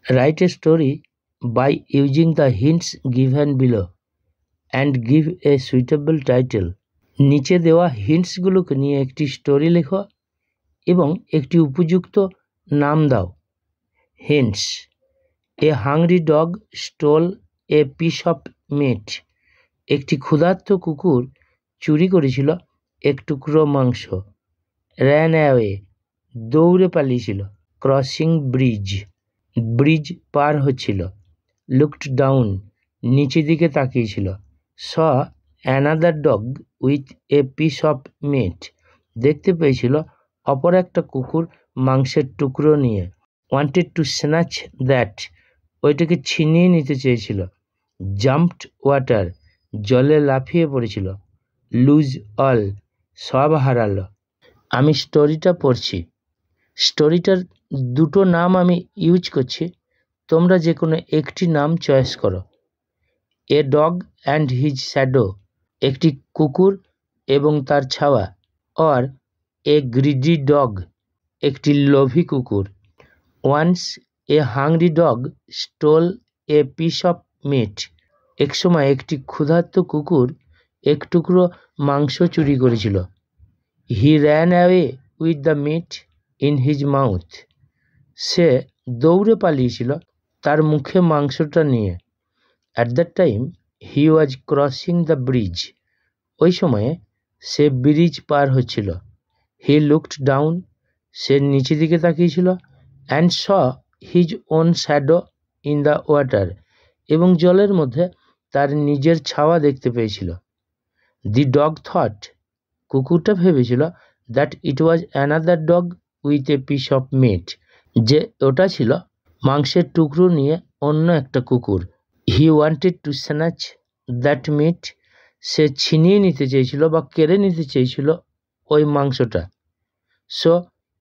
Write a story by using the hints given below and give a suitable title. নিচে দেওয়া হিন্টসগুলোকে নিয়ে একটি story লেখো এবং একটি উপযুক্ত নাম দাও। Hints: a hungry dog stole a piece of meat. একটি ক্ষুধার্ত কুকুর চুরি করেছিল এক টুকরো মাংস। র্যান অ্যাওয়ে, দৌড়ে পালিয়েছিল। ক্রসিং ব্রিজ, ব্রিজ পার হচ্ছিল। লুকড ডাউন, নিচের দিকে তাকিয়েছিল। Saw another dog with a piece of meat, দেখতে পেয়েছিল অপর একটা কুকুর মাংসের টুকরো নিয়ে। ওয়ান্টেড টু স্ন্যাচ দ্যাট, ওইটাকে ছিনিয়ে নিতে চেয়েছিল। জাম্পড ওয়াটার, জলে লাফিয়ে পড়েছিল। লুজ অল, সব হারালো। আমি স্টোরিটা পড়ছি। স্টোরিটার দুটো নাম আমি ইউজ করছি, তোমরা যে কোনো একটি নাম চয়েস করো। A dog and his shadow, একটি কুকুর এবং তার ছাওয়া। অর এ গ্রিডি ডগ, একটি লোভী কুকুর। Once a hungry dog stole a piece of meat, একসময় একটি ক্ষুধার্ত কুকুর এক টুকরো মাংস চুরি করেছিল। He ran away with the meat in his mouth, সে দৌড়ে পালিয়েছিল তার মুখে মাংসটা নিয়ে। At that time he was crossing the bridge, ওই সময়ে সে ব্রিজ পার হচ্ছিল। হি লুকড ডাউন, সে নিচের দিকে তাকিয়েছিল। And saw his own shadow in the water, এবং জলের মধ্যে তার নিজের ছাওয়া দেখতে পেয়েছিল। দি ডগ থট, কুকুরটা ভেবেছিল, that it was another dog with a piece of meat, যে ওটা ছিল মাংসের টুকরো নিয়ে অন্য একটা কুকুর। He wanted to snatch that meat, সে ছিনিয়ে নিতে চেয়েছিল বা কেড়ে নিতে চেয়েছিল ওই মাংসটা। So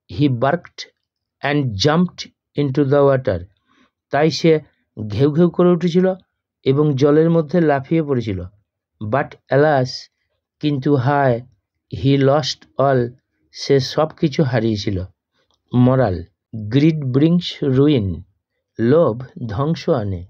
he barked and jumped into the water, তাই সে ঘেউ ঘেউ করে উঠেছিল এবং জলের মধ্যে লাফিয়ে পড়েছিল। বাট অ্যালাস, কিন্তু হায়, হি লস্ট অল, সে সব কিছু হারিয়েছিল। মরাল: গ্রিড ব্রিংস রুইন, লোভ ধ্বংস আনে।